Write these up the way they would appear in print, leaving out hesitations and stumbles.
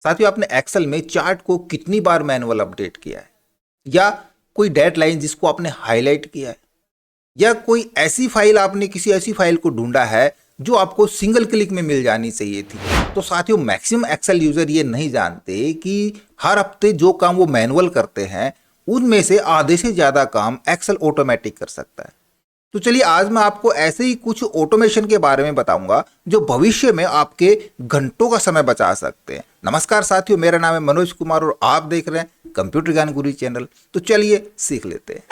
साथियों, आपने एक्सेल में चार्ट को कितनी बार मैनुअल अपडेट किया है, या कोई डेडलाइन जिसको आपने हाईलाइट किया है, या कोई ऐसी फाइल आपने किसी ऐसी फाइल को ढूंढा है जो आपको सिंगल क्लिक में मिल जानी चाहिए थी। तो साथियों, मैक्सिमम एक्सेल यूजर ये नहीं जानते कि हर हफ्ते जो काम वो मैनुअल करते हैं उनमें से आधे से ज्यादा काम एक्सेल ऑटोमेटिक कर सकता है। तो चलिए, आज मैं आपको ऐसे ही कुछ ऑटोमेशन के बारे में बताऊंगा जो भविष्य में आपके घंटों का समय बचा सकते हैं। नमस्कार साथियों, मेरा नाम है मनोज कुमार और आप देख रहे हैं कंप्यूटर ज्ञान गुरु चैनल। तो चलिए सीख लेते हैं।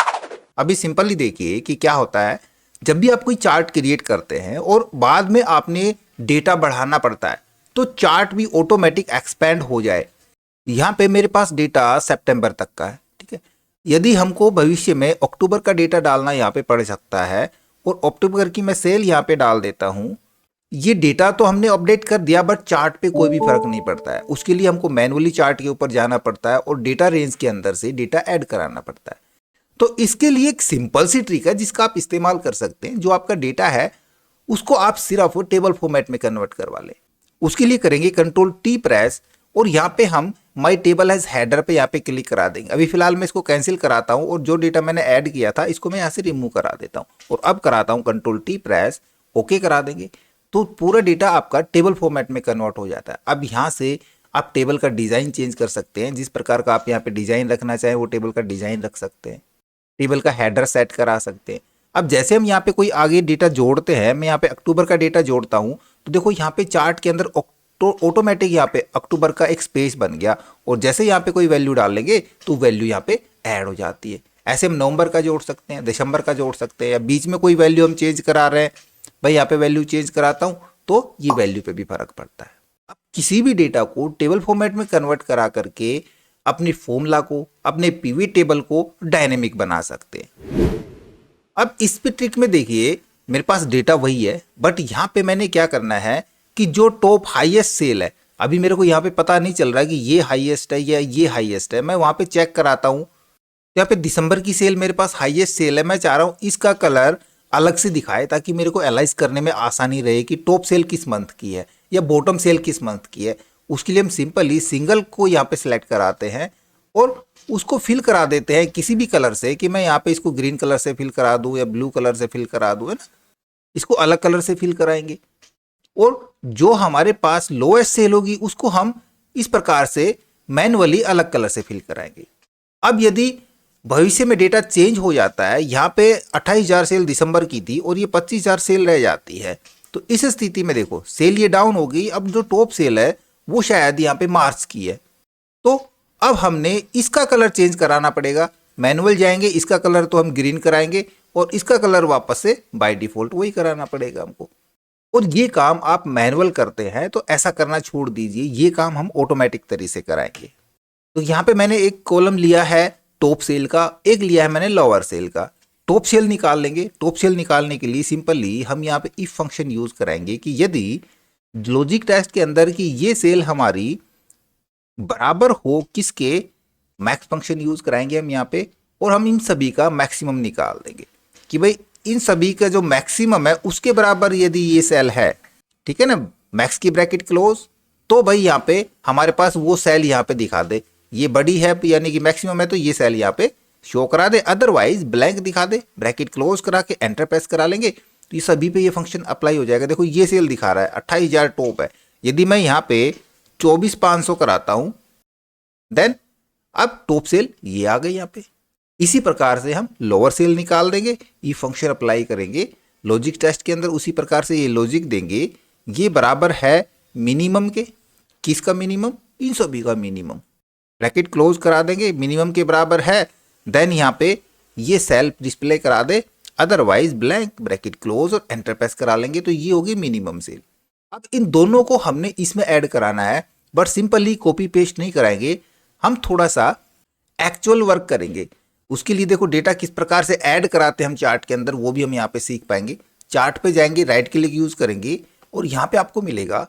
अभी सिंपली देखिए कि क्या होता है। जब भी आप कोई चार्ट क्रिएट करते हैं और बाद में आपने डेटा बढ़ाना पड़ता है तो चार्ट भी ऑटोमेटिक एक्सपेंड हो जाए। यहाँ पे मेरे पास डेटा सितंबर तक का है, ठीक है। यदि हमको भविष्य में अक्टूबर का डेटा डालना यहाँ पे पड़ सकता है और अक्टूबर की मैं सेल यहाँ पे डाल देता हूँ। ये डेटा तो हमने अपडेट कर दिया, बट चार्ट पे कोई भी फर्क नहीं पड़ता है। उसके लिए हमको मैनुअली चार्ट के ऊपर जाना पड़ता है और डेटा रेंज के अंदर से डेटा ऐड कराना पड़ता है। तो इसके लिए एक सिंपल सी ट्रिक है जिसका आप इस्तेमाल कर सकते हैं। जो आपका डेटा है उसको आप सिर्फ टेबल फॉर्मेट में कन्वर्ट करवा लें। उसके लिए करेंगे कंट्रोल टी प्रेस और यहाँ पे हम माई टेबल एज हेडर पे यहाँ पे क्लिक करा देंगे। अभी फिलहाल मैं इसको कैंसिल कराता हूँ और जो डेटा मैंने ऐड किया था इसको मैं यहाँ से रिमूव करा देता हूँ और अब कराता हूँ कंट्रोल टी प्रेस, ओके करा देंगे। तो पूरा डेटा आपका टेबल फॉर्मेट में कन्वर्ट हो जाता है। अब यहाँ से आप टेबल का डिजाइन चेंज कर सकते हैं। जिस प्रकार का आप यहाँ पे डिजाइन रखना चाहें वो टेबल का डिजाइन रख सकते हैं। टेबल का हेडर सेट करा सकते हैं। अब जैसे हम यहाँ पे कोई आगे डेटा जोड़ते हैं, मैं यहाँ पे अक्टूबर का डेटा जोड़ता हूँ तो देखो यहाँ पे चार्ट के अंदर ऑटोमेटिक यहाँ पे अक्टूबर का एक स्पेस बन गया और जैसे यहाँ पे कोई वैल्यू डाल लेंगे तो वैल्यू यहाँ पे ऐड हो जाती है। ऐसे हम नवंबर का जोड़ सकते हैं, दिसंबर का जोड़ सकते हैं, या बीच में कोई वैल्यू हम चेंज करा रहे हैं, भाई यहाँ पे वैल्यू चेंज कराता हूँ तो ये वैल्यू पे भी फर्क पड़ता है। अब किसी भी डेटा को टेबल फॉर्मेट में कन्वर्ट करा करके अपनी फॉर्मूला को, अपने पीवी टेबल को डायनेमिक बना सकते हैं। अब इस पे ट्रिक में देखिए, मेरे पास डेटा वही है बट यहाँ पे मैंने क्या करना है कि जो टॉप हाईएस्ट सेल है, अभी मेरे को यहाँ पे पता नहीं चल रहा है कि ये हाईएस्ट है या ये हाईएस्ट है। मैं वहाँ पे चेक कराता हूँ। यहाँ पे दिसंबर की सेल मेरे पास हाईएस्ट सेल है। मैं चाह रहा हूँ इसका कलर अलग से दिखाए ताकि मेरे को एनालाइज करने में आसानी रहे कि टॉप सेल किस मंथ की है या बॉटम सेल किस मंथ की है। उसके लिए हम सिंपली सिंगल को यहाँ पे सिलेक्ट कराते हैं और उसको फिल करा देते हैं किसी भी कलर से, कि मैं यहाँ पे इसको ग्रीन कलर से फिल करा दूं या ब्लू कलर से फिल करा दूं, है ना। इसको अलग कलर से फिल कराएंगे और जो हमारे पास लोएस्ट सेल होगी उसको हम इस प्रकार से मैनुअली अलग कलर से फिल कराएंगे। अब यदि भविष्य में डेटा चेंज हो जाता है, यहाँ पे 28,000 सेल दिसंबर की थी और ये 25,000 सेल रह जाती है, तो इस स्थिति में देखो सेल ये डाउन हो गई। अब जो टॉप सेल है वो शायद यहाँ पे मार्च की है, तो अब हमने इसका कलर चेंज कराना पड़ेगा। मैनुअल जाएंगे, इसका कलर तो हम ग्रीन कराएंगे और इसका कलर वापस से बाय डिफॉल्ट वही कराना पड़ेगा हमको। और ये काम आप मैनुअल करते हैं तो ऐसा करना छोड़ दीजिए, ये काम हम ऑटोमेटिक तरीके से कराएंगे। तो यहाँ पे मैंने एक कॉलम लिया है टॉप सेल का, एक लिया है मैंने लोअर सेल का। टॉप सेल निकाल लेंगे। टॉप सेल निकालने के लिए सिंपली हम यहाँ पे इफ फंक्शन यूज कराएंगे कि यदि लॉजिक टेस्ट के अंदर की ये सेल हमारी बराबर हो किसके, मैक्स फंक्शन यूज कराएंगे हम यहाँ पे और हम इन सभी का मैक्सिमम निकाल देंगे कि भाई इन सभी का जो मैक्सिमम है उसके बराबर यदि ये सेल है, ठीक है ना, मैक्स की ब्रैकेट क्लोज, तो भाई यहाँ पे हमारे पास वो सेल यहाँ पे दिखा दे। ये बड़ी है यानी कि मैक्सिमम है तो ये सेल यहाँ पे शो करा दे, अदरवाइज ब्लैंक दिखा दे। ब्रैकेट क्लोज करा के एंटर प्रेस करा लेंगे तो ये सभी पे ये फंक्शन अप्लाई हो जाएगा। देखो ये सेल दिखा रहा है 28,000 टॉप है, यदि मैं यहाँ पे 24,500 कराता हूं देन अब टॉप सेल ये आ गई यहाँ पे। इसी प्रकार से हम लोअर सेल निकाल देंगे, ये फंक्शन अप्लाई करेंगे लॉजिक टेस्ट के अंदर। उसी प्रकार से ये लॉजिक देंगे, ये बराबर है मिनिमम के, किसका मिनिमम, इन सभी का मिनिमम। ब्रैकेट क्लोज करा देंगे, मिनिमम के बराबर है, देन यहाँ पे ये सेल डिस्प्ले करा दे, अदरवाइज ब्लैंक, ब्रैकेट क्लोज और एंटर प्रेस करा लेंगे तो ये होगी मिनिमम सेल। अब इन दोनों को हमने इसमें ऐड कराना है, बट सिंपली कॉपी पेस्ट नहीं कराएंगे, हम थोड़ा सा एक्चुअल वर्क करेंगे। उसके लिए देखो डेटा किस प्रकार से ऐड कराते हैं हम चार्ट के अंदर, वो भी हम यहाँ पे सीख पाएंगे। चार्ट पे जाएंगे, राइट क्लिक यूज करेंगे और यहाँ पे आपको मिलेगा,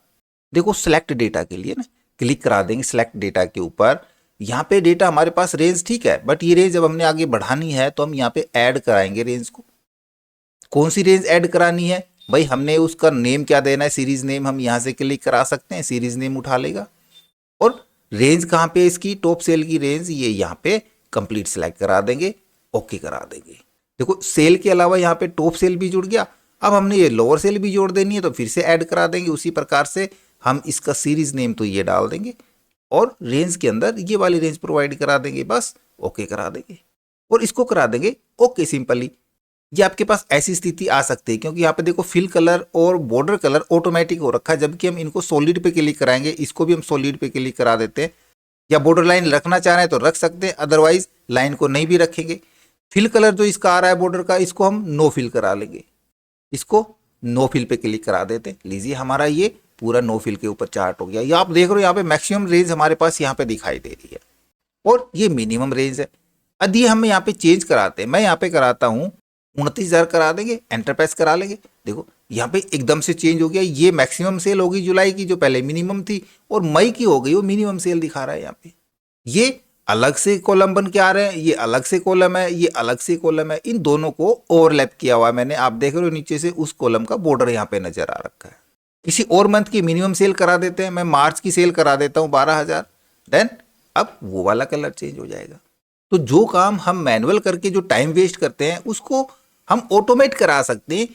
देखो सिलेक्ट डेटा के लिए ना क्लिक करा देंगे सिलेक्ट डेटा के ऊपर। यहाँ पे डेटा हमारे पास रेंज ठीक है, बट ये रेंज जब हमने आगे बढ़ानी है तो हम यहाँ पे ऐड कराएंगे रेंज को। कौन सी रेंज ऐड करानी है भाई, हमने उसका नेम क्या देना है, सीरीज नेम हम यहाँ से क्लिक करा सकते हैं, सीरीज नेम उठा लेगा और रेंज कहाँ पे है इसकी, टॉप सेल की रेंज ये यहाँ पे कंप्लीट सेलेक्ट करा देंगे, ओके करा देंगे। देखो सेल के अलावा यहाँ पे टॉप सेल भी जुड़ गया। अब हमने ये लोअर सेल भी जोड़ देनी है तो फिर से ऐड करा देंगे। उसी प्रकार से हम इसका सीरीज नेम तो ये डाल देंगे और रेंज के अंदर ये वाली रेंज प्रोवाइड करा देंगे, बस ओके करा देंगे और इसको करा देंगे ओके सिंपली। ये आपके पास ऐसी स्थिति आ सकती है क्योंकि यहाँ पे देखो फिल कलर और बॉर्डर कलर ऑटोमेटिक हो रखा है, जबकि हम इनको सॉलिड पे क्लिक कराएंगे। इसको भी हम सॉलिड पे क्लिक करा देते हैं, या बॉर्डर लाइन रखना चाह रहे हैं तो रख सकते हैं, अदरवाइज लाइन को नहीं भी रखेंगे। फिल कलर जो इसका आ रहा है बॉर्डर का, इसको हम नो फिल करा लेंगे, इसको नो फिल पे क्लिक करा देते हैं। लीजिए हमारा ये पूरा नो फिल के ऊपर चार्ट हो गया। ये आप देख रहे हो यहाँ पे मैक्सिमम रेंज हमारे पास यहाँ पे दिखाई दे रही है और ये मिनिमम रेंज है। अब ये हम यहाँ पे चेंज कराते हैं, मैं यहाँ पे कराता हूँ 29,000 करा देंगे, एंटर प्रेस करा लेंगे। देखो यहाँ पे एकदम से चेंज हो गया, ये मैक्सिमम सेल होगी जुलाई की जो पहले मिनिमम थी, और मई की हो गई वो मिनिमम सेल दिखा रहा है। यहाँ पे ये अलग से कॉलम बन के आ रहे हैं, ये अलग से कॉलम है, ये अलग से कॉलम है, इन दोनों को ओवरलैप किया हुआ है मैंने। आप देख रहे हो नीचे से उस कॉलम का बॉर्डर यहाँ पे नजर आ रखा है। किसी और मंथ की मिनिमम सेल करा देते हैं, मैं मार्च की सेल करा देता हूँ 12,000, देन अब वो वाला कलर चेंज हो जाएगा। तो जो काम हम मैनुअल करके जो टाइम वेस्ट करते हैं उसको हम ऑटोमेट करा सकते हैं।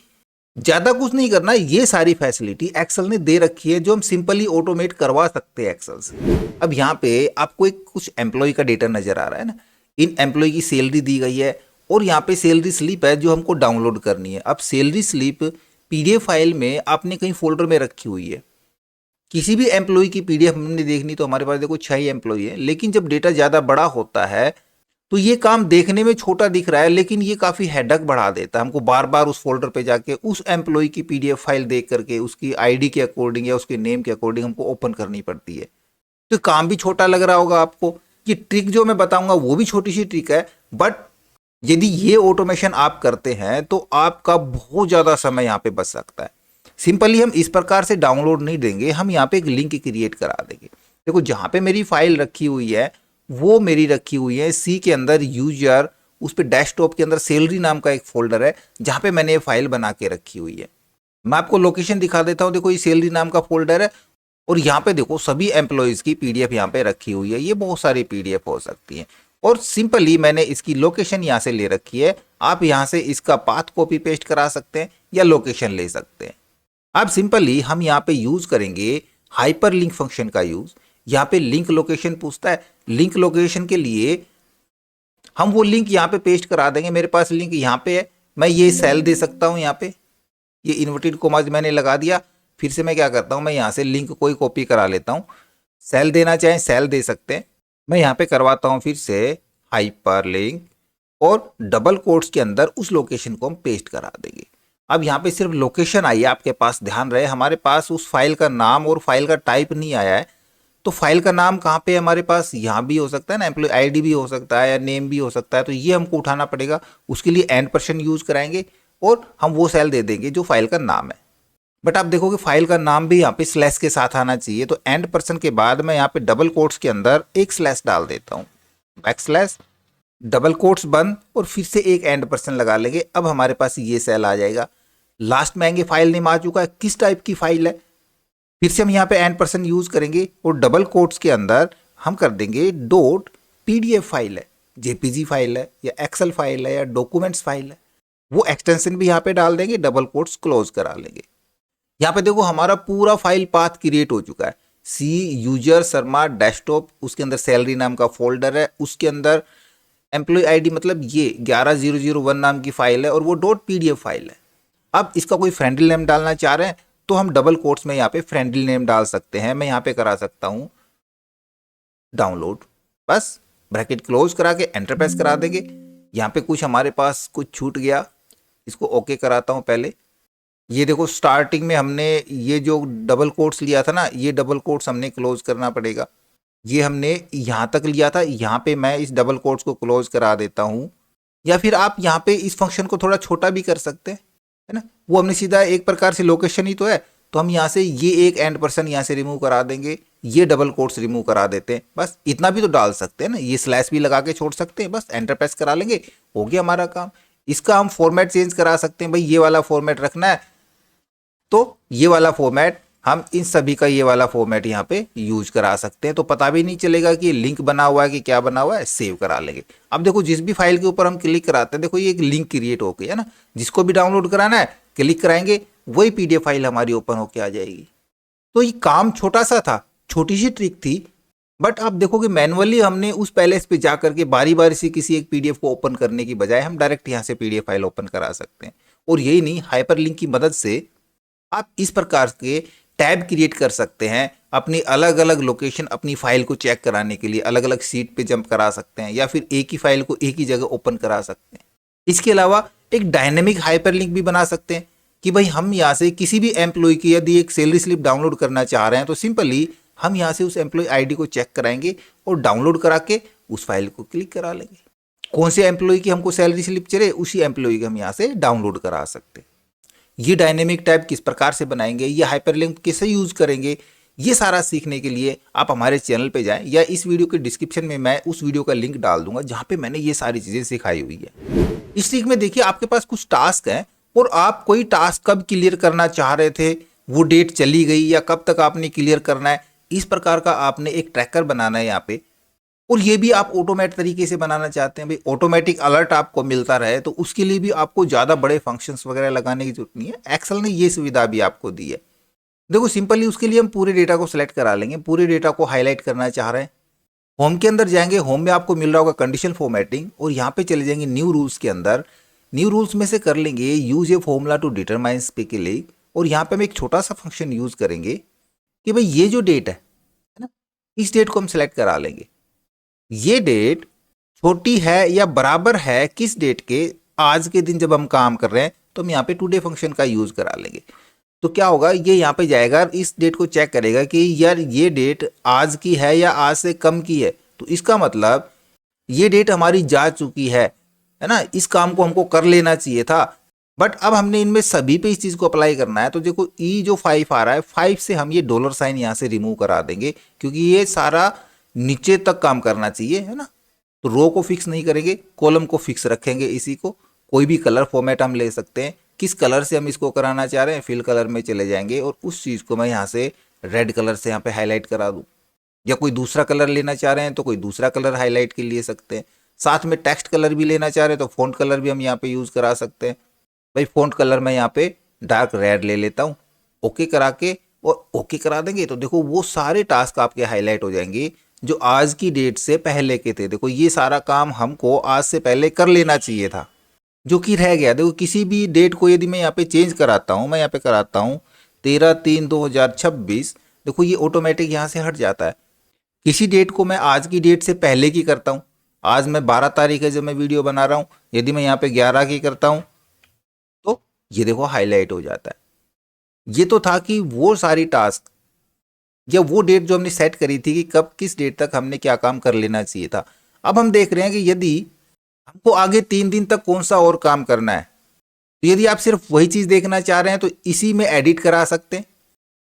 ज्यादा कुछ नहीं करना, ये सारी फैसिलिटी एक्सेल ने दे रखी है जो हम सिंपली ऑटोमेट करवा सकते हैं एक्सेल से। अब यहाँ पे आपको एक कुछ एम्प्लॉय का डेटा नजर आ रहा है ना, इन एम्प्लॉय की सैलरी दी गई है और यहाँ पे सैलरी स्लिप है जो हमको डाउनलोड करनी है। अब सैलरी स्लिप पीडीएफ फाइल में आपने कहीं फोल्डर में रखी हुई है। किसी भी एम्प्लॉय की पीडीएफ हमने देखनी तो हमारे पास देखो 6 एम्प्लॉय है, लेकिन जब डेटा ज्यादा बड़ा होता है तो ये काम देखने में छोटा दिख रहा है, लेकिन ये काफी हेडक बढ़ा देता है। हमको बार बार उस फोल्डर पे जाके उस एम्प्लॉय की पीडीएफ फाइल देख करके उसकी आईडी के अकॉर्डिंग या उसके नेम के अकॉर्डिंग हमको ओपन करनी पड़ती है। तो काम भी छोटा लग रहा होगा आपको। ये ट्रिक जो मैं बताऊंगा वो भी छोटी सी ट्रिक है, बट यदि ये ऑटोमेशन आप करते हैं तो आपका बहुत ज्यादा समय यहाँ पे बच सकता है। सिंपली हम इस प्रकार से डाउनलोड नहीं देंगे, हम यहाँ पे एक लिंक क्रिएट करा देंगे। देखो जहाँ पे मेरी फाइल रखी हुई है वो मेरी रखी हुई है सी के अंदर यूजर, उस पे डेस्कटॉप के अंदर सैलरी नाम का एक फोल्डर है जहाँ पे मैंने ये फाइल बना के रखी हुई है। मैं आपको लोकेशन दिखा देता हूँ। देखो ये सैलरी नाम का फोल्डर है और यहाँ पे देखो सभी एम्प्लॉयज की पीडीएफ यहाँ पे रखी हुई है। ये बहुत सारी पीडीएफ हो सकती है और सिंपली मैंने इसकी लोकेशन यहाँ से ले रखी है। आप यहाँ से इसका पाथ कॉपी पेस्ट करा सकते हैं या लोकेशन ले सकते हैं। अब सिंपली हम यहाँ पे यूज करेंगे हाइपर लिंक फंक्शन का यूज। यहाँ पे लिंक लोकेशन पूछता है, लिंक लोकेशन के लिए हम वो लिंक यहाँ पे पेस्ट करा देंगे। मेरे पास लिंक यहाँ पे है, मैं ये सेल दे सकता हूँ। यहाँ पे ये इन्वर्टेड कोमाज मैंने लगा दिया। फिर से मैं क्या करता हूँ, मैं यहाँ से लिंक कोई कॉपी करा लेता हूँ। सेल देना चाहें सेल दे सकते हैं। मैं यहाँ पे करवाता हूँ फिर से हाइपर लिंक और डबल कोट्स के अंदर उस लोकेशन को हम पेस्ट करा देंगे। अब यहाँ पे सिर्फ लोकेशन आई है आपके पास, ध्यान रहे हमारे पास उस फाइल का नाम और फाइल का टाइप नहीं आया है। तो फाइल का नाम कहाँ पे है हमारे पास, यहाँ भी हो सकता है ना, एम्प्लॉय आईडी भी हो सकता है या नेम भी हो सकता है। तो ये हमको उठाना पड़ेगा, उसके लिए %, यूज कराएंगे और हम वो सेल दे देंगे जो फाइल का नाम है। बट आप देखोगे फाइल का नाम भी यहाँ पे स्लैश के साथ आना चाहिए। तो %, के बाद मैं यहाँ पे डबल कोट्स के अंदर एक स्लैश डाल देता हूँ, बैकस्लैश डबल कोट्स बंद और फिर से एक %, लगा लेंगे। अब हमारे पास ये सेल आ जाएगा। लास्ट में आएंगे फाइल नेम आ चुका है, किस टाइप की फाइल है। फिर से हम यहाँ पे %, यूज करेंगे और डबल कोट्स के अंदर हम कर देंगे .pdf फाइल है, जेपीजी फाइल है या एक्सेल फाइल है या डॉक्यूमेंट्स फाइल है। वो एक्सटेंशन भी यहाँ पे डाल देंगे, डबल कोट्स क्लोज करा लेंगे। यहाँ पे देखो हमारा पूरा फाइल पाथ क्रिएट हो चुका है। सी यूजर शर्मा डेस्कटॉप, उसके अंदर सैलरी नाम का फोल्डर है, उसके अंदर एम्प्लॉय आईडी मतलब ये 11001 नाम की फाइल है और वो .pdf फाइल है। अब इसका कोई फ्रेंडली नेम डालना चाह रहे हैं तो हम डबल कोट्स में यहाँ पे फ्रेंडली नेम डाल सकते हैं। मैं यहाँ पे करा सकता हूँ डाउनलोड, बस ब्रैकेट क्लोज करा के एंटर प्रेस करा देंगे। यहाँ पे कुछ हमारे पास कुछ छूट गया, इसको ओके कराता हूँ पहले। ये देखो स्टार्टिंग में हमने ये जो डबल कोट्स लिया था ना, ये डबल कोट्स हमने क्लोज करना पड़ेगा। ये हमने यहाँ तक लिया था, यहाँ पे मैं इस डबल कोट्स को क्लोज करा देता हूँ। या फिर आप यहाँ पे इस फंक्शन को थोड़ा छोटा भी कर सकते हैं, है ना। वो हमने सीधा एक प्रकार से लोकेशन ही तो है, तो हम यहाँ से ये एक %, यहाँ से रिमूव करा देंगे, ये डबल कोट्स रिमूव करा देते हैं। बस इतना भी तो डाल सकते हैं ना, ये स्लैश भी लगा के छोड़ सकते हैं, बस एंटर प्रेस करा लेंगे, हो गया हमारा काम। इसका हम फॉर्मेट चेंज करा सकते हैं, भाई ये वाला फॉर्मेट रखना है तो ये वाला फॉर्मेट हम इन सभी का ये वाला फॉर्मेट यहाँ पे यूज करा सकते हैं, तो पता भी नहीं चलेगा कि लिंक बना हुआ है कि क्या बना हुआ है, सेव करा लेंगे। अब देखो जिस भी फाइल के ऊपर हम क्लिक कराते हैं, देखो ये एक लिंक क्रिएट हो गई है ना, जिसको भी डाउनलोड कराना है क्लिक कराएंगे, वही PDF फाइल हमारी ओपन होके आ जाएगी। तो ये काम छोटा सा था, छोटी सी ट्रिक थी, बट आप देखोगे मैनुअली हमने उस पैलेस पे जा करके बारी बारी से किसी एक PDF को ओपन करने की बजाय हम डायरेक्ट यहाँ से PDF फाइल ओपन करा सकते हैं। और यही नहीं, हाइपरलिंक की मदद से आप इस प्रकार के टैब क्रिएट कर सकते हैं, अपनी अलग अलग लोकेशन अपनी फाइल को चेक कराने के लिए अलग अलग सीट पे जंप करा सकते हैं, या फिर एक ही फाइल को एक ही जगह ओपन करा सकते हैं। इसके अलावा एक डायनेमिक हाइपरलिंक भी बना सकते हैं कि भाई हम यहाँ से किसी भी एम्प्लॉय की यदि एक सैलरी स्लिप डाउनलोड करना चाह रहे हैं, तो सिंपली हम यहाँ से उस एम्प्लॉय ID को चेक कराएंगे और डाउनलोड करा के उस फाइल को क्लिक करा लेंगे। कौन से एम्प्लॉय की हमको सैलरी स्लिप चाहिए, उसी एम्प्लॉय की हम यहाँ से डाउनलोड करा सकते हैं। ये डायनेमिक टैब किस प्रकार से बनाएंगे, ये हाइपरलिंक कैसे यूज करेंगे, ये सारा सीखने के लिए आप हमारे चैनल पे जाएं, या इस वीडियो के डिस्क्रिप्शन में मैं उस वीडियो का लिंक डाल दूंगा जहाँ पे मैंने ये सारी चीज़ें सिखाई हुई है। इस ट्रिक में देखिए आपके पास कुछ टास्क हैं और आप कोई टास्क कब क्लियर करना चाह रहे थे, वो डेट चली गई या कब तक आपने क्लियर करना है, इस प्रकार का आपने एक ट्रैकर बनाना है यहाँ पे। और ये भी आप ऑटोमेट तरीके से बनाना चाहते हैं, भाई ऑटोमेटिक अलर्ट आपको मिलता रहे, तो उसके लिए भी आपको ज़्यादा बड़े फंक्शंस वगैरह लगाने की जरूरत नहीं है। एक्सेल ने ये सुविधा भी आपको दी है। देखो सिंपली उसके लिए हम पूरे डेटा को सिलेक्ट करा लेंगे, पूरे डेटा को हाईलाइट करना चाह रहे हैं। होम के अंदर जाएंगे, होम में आपको मिल रहा होगा कंडीशन फॉर्मेटिंग, और यहाँ पे चले जाएंगे न्यू रूल्स के अंदर। न्यू रूल्स में से कर लेंगे use a formula to determine पे क्लिक, और यहाँ पे हम एक छोटा सा फंक्शन यूज करेंगे कि भाई ये जो डेट है ना, इस डेट को हम सिलेक्ट करा लेंगे। ये डेट छोटी है या बराबर है किस डेट के, आज के दिन जब हम काम कर रहे हैं, तो हम यहाँ पे टुडे फंक्शन का यूज करा लेंगे। तो क्या होगा, ये यहाँ पे जाएगा, इस डेट को चेक करेगा कि यार ये डेट आज की है या आज से कम की है, तो इसका मतलब ये डेट हमारी जा चुकी है ना, इस काम को हमको कर लेना चाहिए था। बट अब हमने इनमें सभी पे इस चीज़ को अप्लाई करना है, तो देखो ई जो 5 आ रहा है, 5 से हम ये डॉलर साइन यहाँ से रिमूव करा देंगे, क्योंकि ये सारा नीचे तक काम करना चाहिए, है ना। तो रो को फिक्स नहीं करेंगे, कॉलम को फिक्स रखेंगे। इसी को कोई भी कलर फॉर्मेट हम ले सकते हैं, किस कलर से हम इसको कराना चाह रहे हैं, फिल कलर में चले जाएंगे और उस चीज़ को मैं यहाँ से रेड कलर से यहाँ पे हाईलाइट करा दूँ, या कोई दूसरा कलर लेना चाह रहे हैं तो कोई दूसरा कलर हाईलाइट के ले सकते हैं। साथ में टेक्स्ट कलर भी लेना चाह रहे हैं तो फॉन्ट कलर भी हम यहाँ पे यूज़ करा सकते हैं। भाई फॉन्ट कलर मैं यहाँ पे डार्क रेड ले लेता हूँ, ओके करा के और ओके करा देंगे, तो देखो वो सारे टास्क आपके हाईलाइट हो जाएंगे जो आज की डेट से पहले के थे। देखो ये सारा काम हमको आज से पहले कर लेना चाहिए था, जो कि रह गया। देखो किसी भी डेट को यदि मैं यहाँ पे चेंज कराता हूँ, मैं यहाँ पे कराता हूँ 13/3/2026, देखो ये ऑटोमेटिक यहाँ से हट जाता है। किसी डेट को मैं आज की डेट से पहले की करता हूँ, आज मैं 12 तारीख है जब मैं वीडियो बना रहा हूँ, यदि मैं यहाँ पे 11 की करता हूँ तो ये देखो हाईलाइट हो जाता है। ये तो था कि वो सारी टास्क या वो डेट जो हमने सेट करी थी कि कब किस डेट तक हमने क्या काम कर लेना चाहिए था। अब हम देख रहे हैं कि यदि हमको आगे 3 दिन तक कौन सा और काम करना है, तो यदि आप सिर्फ वही चीज़ देखना चाह रहे हैं तो इसी में एडिट करा सकते हैं,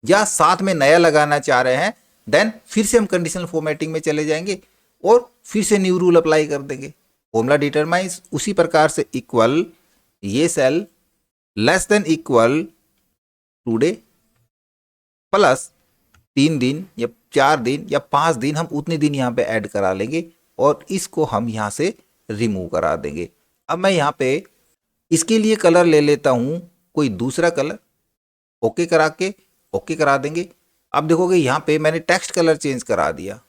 या साथ में नया लगाना चाह रहे हैं देन फिर से हम कंडीशनल फॉर्मेटिंग में चले जाएंगे और फिर से न्यू रूल अप्लाई कर देंगे। फॉर्मूला डिटरमाइंस उसी प्रकार से इक्वल ये cell less than equal today plus 3 दिन या 4 दिन या 5 दिन, हम उतने दिन यहाँ पे ऐड करा लेंगे और इसको हम यहाँ से रिमूव करा देंगे। अब मैं यहाँ पे इसके लिए कलर ले लेता हूँ कोई दूसरा कलर, ओके करा के ओके करा देंगे। अब देखोगे यहाँ पे मैंने टेक्स्ट कलर चेंज करा दिया।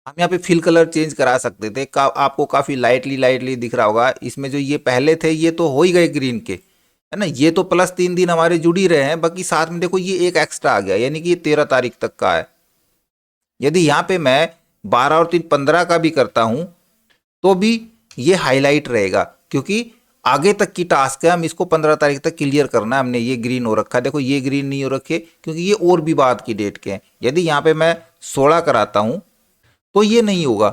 हम यहाँ पे फिल कलर चेंज करा सकते थे, आपको काफ़ी लाइटली दिख रहा होगा। इसमें जो ये पहले थे ये तो हो ही गए ग्रीन के, है ना, ये तो प्लस 3 दिन हमारे जुड़ ही रहे हैं, बाकी साथ में देखो ये एक एक्स्ट्रा आ गया, यानी कि ये 13 तारीख तक का है। यदि यहाँ पे मैं 12 और 3 15 का भी करता हूँ तो भी ये हाईलाइट रहेगा, क्योंकि आगे तक की टास्क है, हम इसको 15 तारीख तक क्लियर करना है। हमने ये ग्रीन हो रखा है, देखो ये ग्रीन नहीं हो रखे क्योंकि ये और भी बाद की डेट के हैं। यदि यहाँ पे मैं 16 कराता हूँ तो ये नहीं होगा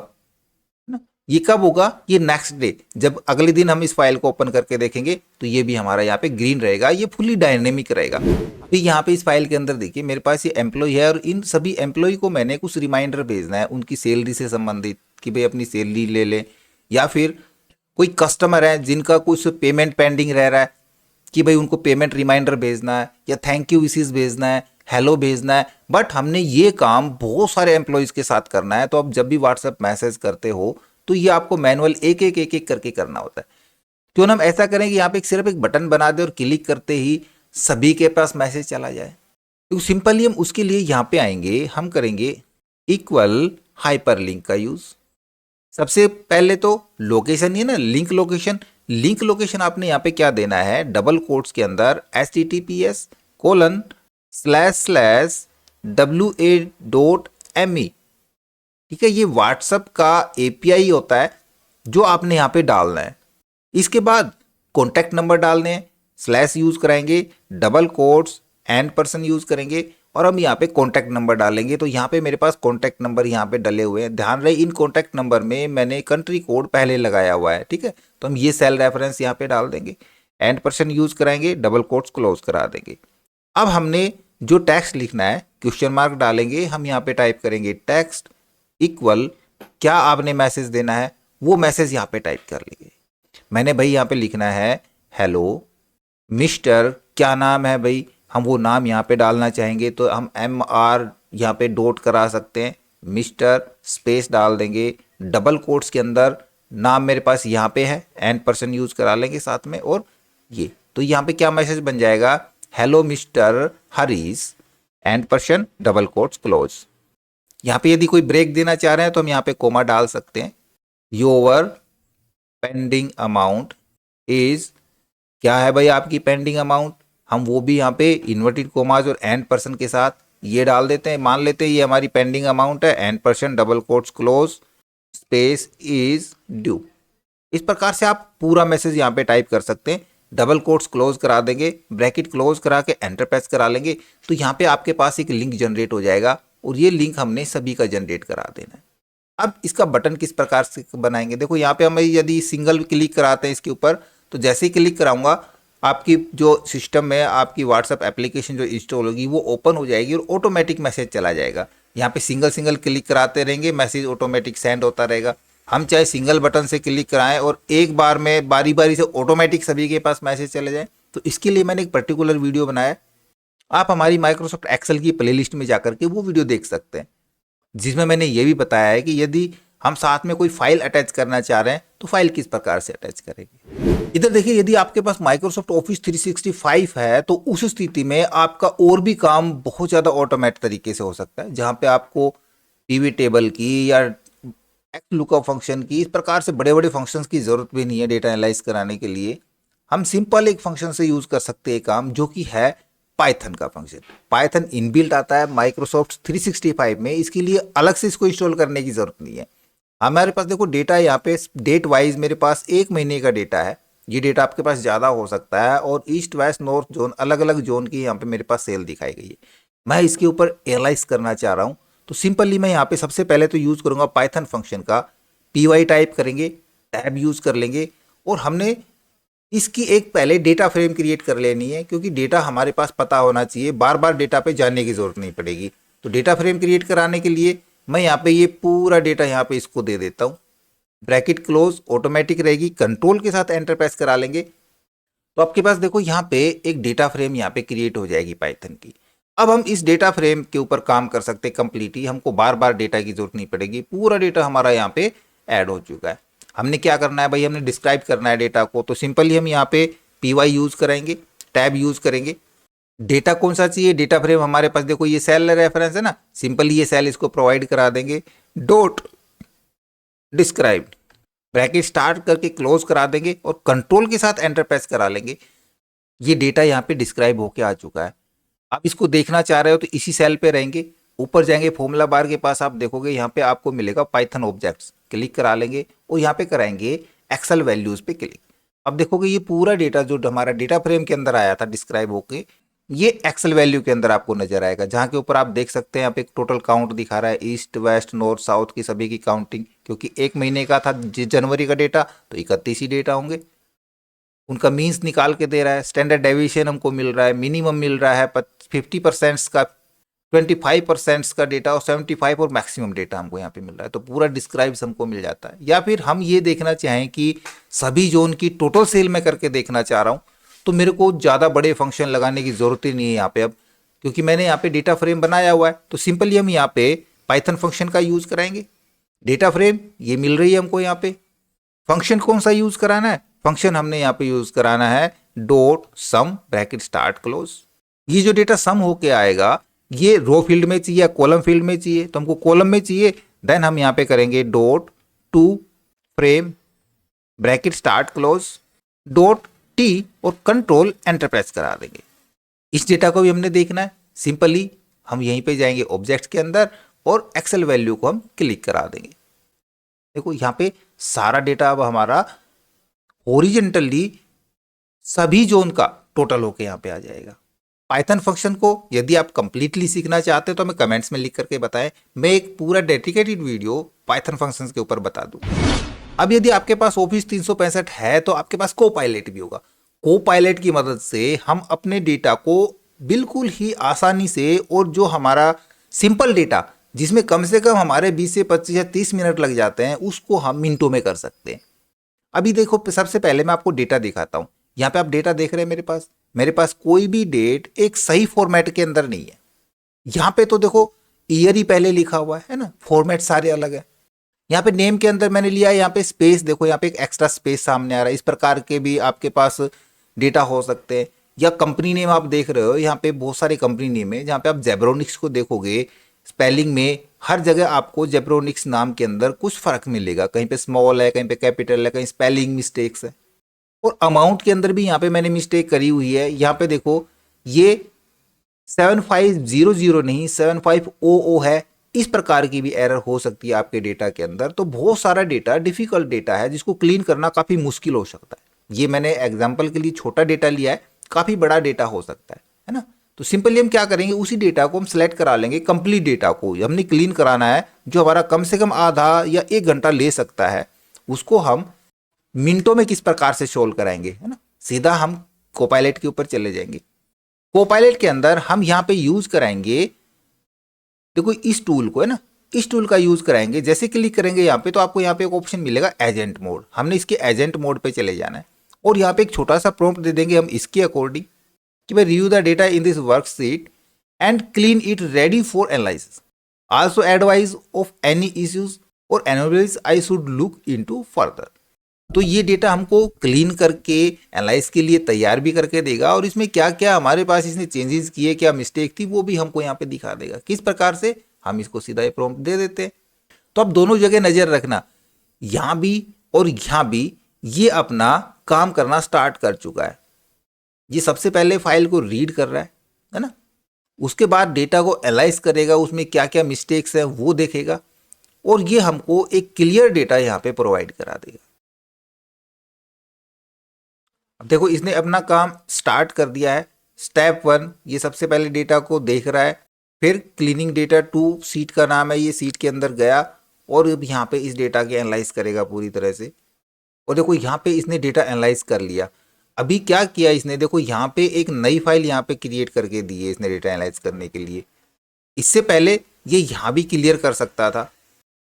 ना, ये कब होगा, ये नेक्स्ट डे जब अगले दिन हम इस फाइल को ओपन करके देखेंगे तो ये भी हमारा यहाँ पे ग्रीन रहेगा, ये फुली डायनेमिक रहेगा। अभी यहाँ पे इस फाइल के अंदर देखिए मेरे पास ये एम्प्लॉय है और इन सभी एम्प्लॉय को मैंने कुछ रिमाइंडर भेजना है उनकी सैलरी से संबंधित कि भाई अपनी सैलरी ले लें, या फिर कोई कस्टमर है जिनका कुछ पेमेंट पेंडिंग रह रहा है कि भाई उनको पेमेंट रिमाइंडर भेजना है, या थैंक यू विशेस भेजना है, हेलो भेजना है, बट हमने ये काम बहुत सारे एम्प्लॉयज़ के साथ करना है। तो अब जब भी व्हाट्सएप मैसेज करते हो तो ये आपको मैनुअल एक एक करके करना होता है। क्यों ना हम ऐसा करें कि यहाँ पे सिर्फ एक बटन बना दे और क्लिक करते ही सभी के पास मैसेज चला जाए। तो सिंपली हम उसके लिए यहाँ पे आएंगे, हम करेंगे इक्वल हाइपरलिंक का यूज। सबसे पहले तो लोकेशन ही ना, लिंक लोकेशन। लिंक लोकेशन आपने यहाँ पे क्या देना है, डबल कोट्स के अंदर https://wa.me। ठीक है, ये व्हाट्सएप का एपीआई होता है जो आपने यहाँ पे डालना है। इसके बाद कॉन्टैक्ट नंबर डालने हैं, स्लैश यूज कराएंगे, double quotes and person use करेंगे और हम यहाँ पे कॉन्टैक्ट नंबर डालेंगे। तो यहाँ पे मेरे पास कॉन्टैक्ट नंबर यहाँ पे डले हुए हैं। ध्यान रहे इन कॉन्टैक्ट नंबर में मैंने कंट्री कोड पहले लगाया हुआ है। ठीक है, तो हम ये सेल रेफरेंस यहाँ पे डाल देंगे, एंड पर्सन यूज कराएंगे, डबल कोट्स क्लोज करा देंगे। अब हमने जो टेक्स्ट लिखना है क्वेश्चन मार्क डालेंगे, हम यहाँ पे टाइप करेंगे टेक्स्ट इक्वल क्या आपने मैसेज देना है वो मैसेज यहाँ पे टाइप कर लेंगे। मैंने भाई यहाँ पे लिखना है हेलो मिस्टर, क्या नाम है भाई, हम वो नाम यहाँ पे डालना चाहेंगे तो हम MR यहाँ पे डॉट करा सकते हैं, मिस्टर स्पेस डाल देंगे, डबल कोट्स के अंदर नाम मेरे पास यहाँ पे है, एंड पर्सन यूज करा लेंगे साथ में। और ये तो यहाँ पे क्या मैसेज बन जाएगा, hello mister Harish and person double quotes close. यहाँ पे यदि कोई ब्रेक देना चाह रहे हैं तो हम यहाँ पे कोमा डाल सकते हैं। योर पेंडिंग अमाउंट इज, क्या है भाई आपकी पेंडिंग अमाउंट, हम वो भी यहाँ पे इन्वर्टेड कोमाज और एंड पर्सन के साथ ये डाल देते हैं। मान लेते हैं ये हमारी पेंडिंग अमाउंट है, and person double quotes close space is due. इस प्रकार से आप पूरा मैसेज यहाँ पे टाइप कर सकते हैं। डबल कोट्स क्लोज करा देंगे, ब्रैकेट क्लोज करा के एंटर प्रेस करा लेंगे, तो यहाँ पे आपके पास एक लिंक जनरेट हो जाएगा और ये लिंक हमने सभी का जनरेट करा देना है। अब इसका बटन किस प्रकार से बनाएंगे, देखो यहाँ पे हम यदि सिंगल क्लिक कराते हैं इसके ऊपर, तो जैसे ही क्लिक कराऊंगा आपकी जो सिस्टम में आपकी व्हाट्सएप एप्लीकेशन जो इंस्टॉल होगी वो ओपन हो जाएगी और ऑटोमेटिक मैसेज चला जाएगा। यहाँ पे सिंगल क्लिक कराते रहेंगे, मैसेज ऑटोमेटिक सेंड होता रहेगा। हम चाहे सिंगल बटन से क्लिक कराएं और एक बार में बारी बारी से ऑटोमेटिक सभी के पास मैसेज चले जाए, तो इसके लिए मैंने एक पर्टिकुलर वीडियो बनाया। आप हमारी माइक्रोसॉफ्ट एक्सेल की प्लेलिस्ट में जाकर के वो वीडियो देख सकते हैं, जिसमें मैंने ये भी बताया है कि यदि हम साथ में कोई फाइल अटैच करना चाह रहे हैं तो फाइल किस प्रकार से अटैच करेंगे। इधर देखिए, यदि आपके पास माइक्रोसॉफ्ट ऑफिस 365 है तो उस स्थिति में आपका और भी काम बहुत ज़्यादा ऑटोमेट तरीके से हो सकता है, जहाँ पे आपको पीवी टेबल की या एक्स लुकअप फंक्शन की, इस प्रकार से बड़े बड़े फंक्शंस की जरूरत भी नहीं है डेटा एनालाइज कराने के लिए। हम सिंपल एक फंक्शन से यूज कर सकते हैं काम, जो कि है पाइथन का फंक्शन। पाइथन इनबिल्ट आता है माइक्रोसॉफ्ट 365 में, इसके लिए अलग से इसको इंस्टॉल करने की जरूरत नहीं है। हमारे पास देखो डेटा यहाँ पे डेट वाइज मेरे पास 1 महीने का डेटा है। ये डेटा आपके पास ज़्यादा हो सकता है और ईस्ट वेस्ट नॉर्थ जोन अलग अलग जोन की यहाँ पे मेरे पास सेल दिखाई गई है। मैं इसके ऊपर एनालाइज करना चाह रहा हूँ, तो सिंपली मैं यहाँ पे सबसे पहले तो यूज़ करूँगा पाइथन फंक्शन का। py टाइप करेंगे, टैब यूज़ कर लेंगे और हमने इसकी एक पहले डेटा फ्रेम क्रिएट कर लेनी है, क्योंकि डेटा हमारे पास पता होना चाहिए, बार बार डेटा पे जाने की जरूरत नहीं पड़ेगी। तो डेटा फ्रेम क्रिएट कराने के लिए मैं यहाँ पे ये पूरा डेटा यहाँ पे इसको दे देता हूँ, ब्रैकेट क्लोज ऑटोमेटिक रहेगी, कंट्रोल के साथ एंटर प्रेस करा लेंगे तो आपके पास देखो यहाँ पे एक डेटा फ्रेम यहाँ पे क्रिएट हो जाएगी पाइथन की। अब हम इस डेटा फ्रेम के ऊपर काम कर सकते हैं कंप्लीटली, हमको बार बार डेटा की जरूरत नहीं पड़ेगी, पूरा डेटा हमारा यहाँ पे ऐड हो चुका है। हमने क्या करना है भाई, हमने डिस्क्राइब करना है डेटा को, तो सिंपली हम यहाँ पे py यूज करेंगे, टैब यूज करेंगे। डेटा कौन सा चाहिए, डेटा फ्रेम हमारे पास देखो ये सेल रेफरेंस है ना, सिंपली ये सेल इसको प्रोवाइड करा देंगे, डॉट डिस्क्राइब ब्रैकेट स्टार्ट करके क्लोज करा देंगे और कंट्रोल के साथ एंटर प्रेस करा लेंगे। ये डेटा यहाँ पे डिस्क्राइब होके आ चुका है। आप इसको देखना चाह रहे हो तो इसी सेल पे रहेंगे, ऊपर जाएंगे फॉर्मूला बार के पास, आप देखोगे यहाँ पे आपको मिलेगा पाइथन ऑब्जेक्ट्स, क्लिक करा लेंगे और यहाँ पे कराएंगे एक्सेल वैल्यूज पे क्लिक। अब देखोगे ये पूरा डेटा जो हमारा डेटा फ्रेम के अंदर आया था डिस्क्राइब होके, ये एक्सेल वैल्यू के अंदर आपको नजर आएगा, जहाँ के ऊपर आप देख सकते हैं यहाँ पे एक टोटल काउंट दिखा रहा है, ईस्ट वेस्ट नॉर्थ साउथ की सभी की काउंटिंग, क्योंकि 1 महीने का था जनवरी का डेटा तो 31 ही डेटा होंगे। उनका मीन्स निकाल के दे रहा है, स्टैंडर्ड डेविएशन हमको मिल रहा है, मिनिमम मिल रहा है 50% का, 25% का डेटा और 75 और मैक्सिमम डेटा हमको यहाँ पे मिल रहा है। तो पूरा डिस्क्राइब हमको मिल जाता है। या फिर हम ये देखना चाहें कि सभी जोन की टोटल सेल में करके देखना चाह रहा हूँ, तो मेरे को ज़्यादा बड़े फंक्शन लगाने की ज़रूरत ही नहीं है यहाँ पे। अब क्योंकि मैंने यहाँ पे डेटा फ्रेम बनाया हुआ है, तो सिंपली हम यहाँ पे पाइथन फंक्शन का यूज कराएंगे। डेटा फ्रेम ये मिल रही है हमको यहाँ पे। फंक्शन कौन सा यूज कराना है? फंक्शन हमने यहाँ पे यूज कराना है डॉट सम ब्रैकेट स्टार्ट क्लोज। ये जो डेटा सम होके आएगा ये रो फील्ड में चाहिए या कॉलम फील्ड में चाहिए, तो हमको कॉलम में चाहिए। देन हम यहाँ पे करेंगे dot to frame bracket start close dot T और कंट्रोल एंटर प्रेस करा देंगे। इस डेटा को भी हमने देखना है। सिंपली हम यहीं पे जाएंगे ऑब्जेक्ट के अंदर और एक्सेल वैल्यू को हम क्लिक करा देंगे। देखो यहाँ पे सारा डेटा अब हमारा हॉरिजॉन्टली सभी जोन का टोटल होके यहाँ पे आ जाएगा। पाइथन फंक्शन को यदि आप कंप्लीटली सीखना चाहते हो तो हमें कमेंट्स में लिख करके बताएं, मैं एक पूरा डेडिकेटेड वीडियो पाइथन फंक्शंस के ऊपर बता दूं। अब यदि आपके पास ऑफिस 365 है तो आपके पास कोपायलट भी होगा। कोपायलट की मदद से हम अपने डेटा को बिल्कुल ही आसानी से, और जो हमारा सिंपल डेटा जिसमें कम से कम हमारे 20 से 25 या 30 मिनट लग जाते हैं, उसको हम मिनटों में कर सकते हैं। अभी देखो सबसे पहले मैं आपको डेटा दिखाता हूं। यहाँ पे आप डेटा देख रहे हैं, मेरे पास कोई भी डेट एक सही फॉर्मेट के अंदर नहीं है। यहाँ पे तो देखो ईयर ही पहले लिखा हुआ है ना, फॉर्मेट सारे अलग है। यहाँ पे नेम के अंदर मैंने लिया है, यहाँ पे स्पेस देखो, यहाँ पे एक एक्स्ट्रा स्पेस सामने आ रहा है। इस प्रकार के भी आपके पास डेटा हो सकते हैं। या कंपनी नेम आप देख रहे हो, यहाँ पे बहुत सारे कंपनी नेम है। जहाँ पे आप जेब्रोनिक्स को देखोगे स्पेलिंग में हर जगह आपको जेब्रोनिक्स नाम के अंदर कुछ फर्क मिलेगा, कहीं पे स्मॉल है, कहीं पे कैपिटल है, कहीं स्पेलिंग मिस्टेक्स है। और अमाउंट के अंदर भी यहाँ पे मैंने मिस्टेक करी हुई है। यहाँ पे देखो ये 7500 नहीं 7500 है। इस प्रकार की भी एरर हो सकती है आपके डेटा के अंदर। तो बहुत सारा डेटा डिफिकल्ट डेटा है जिसको क्लीन करना काफ़ी मुश्किल हो सकता है। ये मैंने एग्जाम्पल के लिए छोटा डेटा लिया है, काफ़ी बड़ा डेटा हो सकता है ना। तो सिंपली हम क्या करेंगे, उसी डेटा को हम सेलेक्ट करा लेंगे। कंप्लीट डेटा को हमने क्लीन कराना है, जो हमारा कम से कम आधा या 1 घंटा ले सकता है, उसको हम मिनटों में किस प्रकार से सोल्व कराएंगे, है ना। सीधा हम कोपायलट के ऊपर चले जाएंगे। कोपायलट के अंदर हम यहाँ पे यूज कराएंगे, देखो इस टूल को, है ना, इस टूल का यूज कराएंगे। जैसे क्लिक करेंगे यहाँ पे तो आपको यहाँ पे एक ऑप्शन मिलेगा एजेंट मोड। हमने इसके एजेंट मोड पे चले जाना है और यहाँ पे एक छोटा सा प्रॉम्प्ट दे देंगे हम इसके अकॉर्डिंग कि भाई review the data in this worksheet and clean it ready for analysis, also advise of any issues or analysis I should look into further. तो ये डेटा हमको क्लीन करके एनालाइज के लिए तैयार भी करके देगा, और इसमें क्या क्या हमारे पास इसने चेंजेस किए, क्या मिस्टेक थी, वो भी हमको यहाँ पे दिखा देगा। किस प्रकार से, हम इसको सीधा ये प्रॉम्प्ट दे देते हैं। तो अब दोनों जगह नजर रखना, यहाँ भी और यहाँ भी ये अपना काम करना स्टार्ट कर चुका है। ये सबसे पहले फाइल को रीड कर रहा है ना, उसके बाद डेटा को एनालाइज करेगा, उसमें क्या क्या मिस्टेक्स है वो देखेगा, और ये हमको एक क्लियर डेटा यहाँ पे प्रोवाइड करा देगा। अब देखो इसने अपना काम स्टार्ट कर दिया है। स्टेप 1 ये सबसे पहले डेटा को देख रहा है, फिर क्लीनिंग डेटा 2 सीट का नाम है, ये सीट के अंदर गया और अब यहाँ पे इस डेटा के एनालाइज करेगा पूरी तरह से। और देखो यहाँ पे इसने डेटा एनालाइज कर लिया। अभी क्या किया इसने, देखो यहाँ पे एक नई फाइल यहाँ पे क्रिएट करके दी है इसने डेटा एनालाइज करने के लिए। इससे पहले ये यहाँ भी क्लियर कर सकता था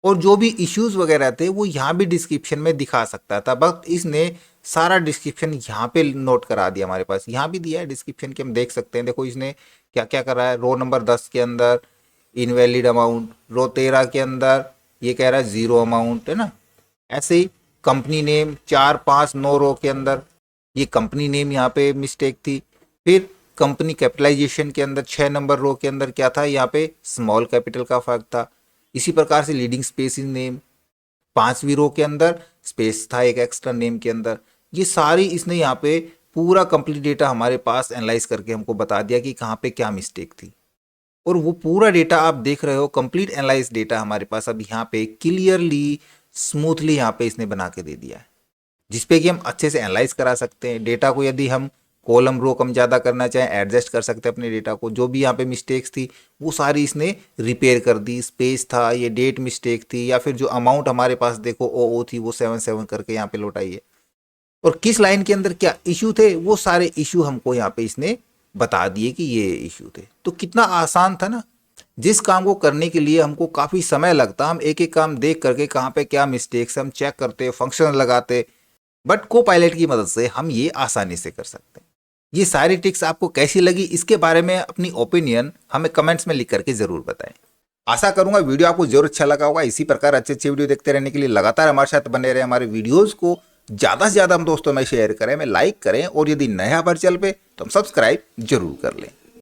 और जो भी इश्यूज वगैरह थे वो यहाँ भी डिस्क्रिप्शन में दिखा सकता था, बट इसने सारा डिस्क्रिप्शन यहाँ पे नोट करा दिया। हमारे पास यहाँ भी दिया है डिस्क्रिप्शन के, हम देख सकते हैं। देखो इसने क्या क्या करा है। रो नंबर 10 के अंदर इनवैलिड अमाउंट, रो 13 के अंदर ये कह रहा है 0 अमाउंट, है ना। ऐसे ही कंपनी नेम 4, 5, 9 रो के अंदर ये कंपनी नेम यहाँ पे मिस्टेक थी। फिर कंपनी कैपिटलाइजेशन के अंदर 6 नंबर रो के अंदर क्या था, यहाँ पे स्मॉल कैपिटल का फर्क था। इसी प्रकार से लीडिंग स्पेस इन नेम 5वीं रो के अंदर स्पेस था एक एक्स्ट्रा नेम के अंदर। ये सारी इसने यहाँ पे पूरा कंप्लीट डेटा हमारे पास एनालाइज करके हमको बता दिया कि कहाँ पे क्या मिस्टेक थी, और वो पूरा डेटा आप देख रहे हो, कंप्लीट एनालाइज डेटा हमारे पास अब यहाँ पे क्लियरली स्मूथली यहाँ पे इसने बना के दे दिया है, जिसपे कि हम अच्छे से एनालाइज करा सकते हैं डेटा को। यदि हम कॉलम रो कम ज़्यादा करना चाहें, एडजस्ट कर सकते हैं अपने डेटा को। जो भी यहाँ पे मिस्टेक्स थी वो सारी इसने रिपेयर कर दी। स्पेस था, ये डेट मिस्टेक थी, या फिर जो अमाउंट हमारे पास देखो ओ थी वो 77 करके यहाँ पे लौटाई है। और किस लाइन के अंदर क्या इशू थे वो सारे इशू हमको यहाँ पे इसने बता दिए कि ये इशू थे। तो कितना आसान था ना। जिस काम को करने के लिए हमको काफ़ी समय लगता, हम एक एक काम देख करके कहाँ पे क्या मिस्टेक्स हम चेक करते, फंक्शन लगाते, बट कोपायलट की मदद से हम ये आसानी से कर सकते हैं। ये सारी ट्रिक्स आपको कैसी लगी, इसके बारे में अपनी ओपिनियन हमें कमेंट्स में लिख करके जरूर बताएं। आशा करूंगा वीडियो आपको जरूर अच्छा लगा होगा। इसी प्रकार अच्छे अच्छे वीडियो देखते रहने के लिए लगातार हमारे साथ बने रहे। हमारे वीडियोस को ज़्यादा से ज़्यादा हम दोस्तों में शेयर करें, में लाइक करें, और यदि नया बार चल पे तो हम सब्सक्राइब जरूर कर लें।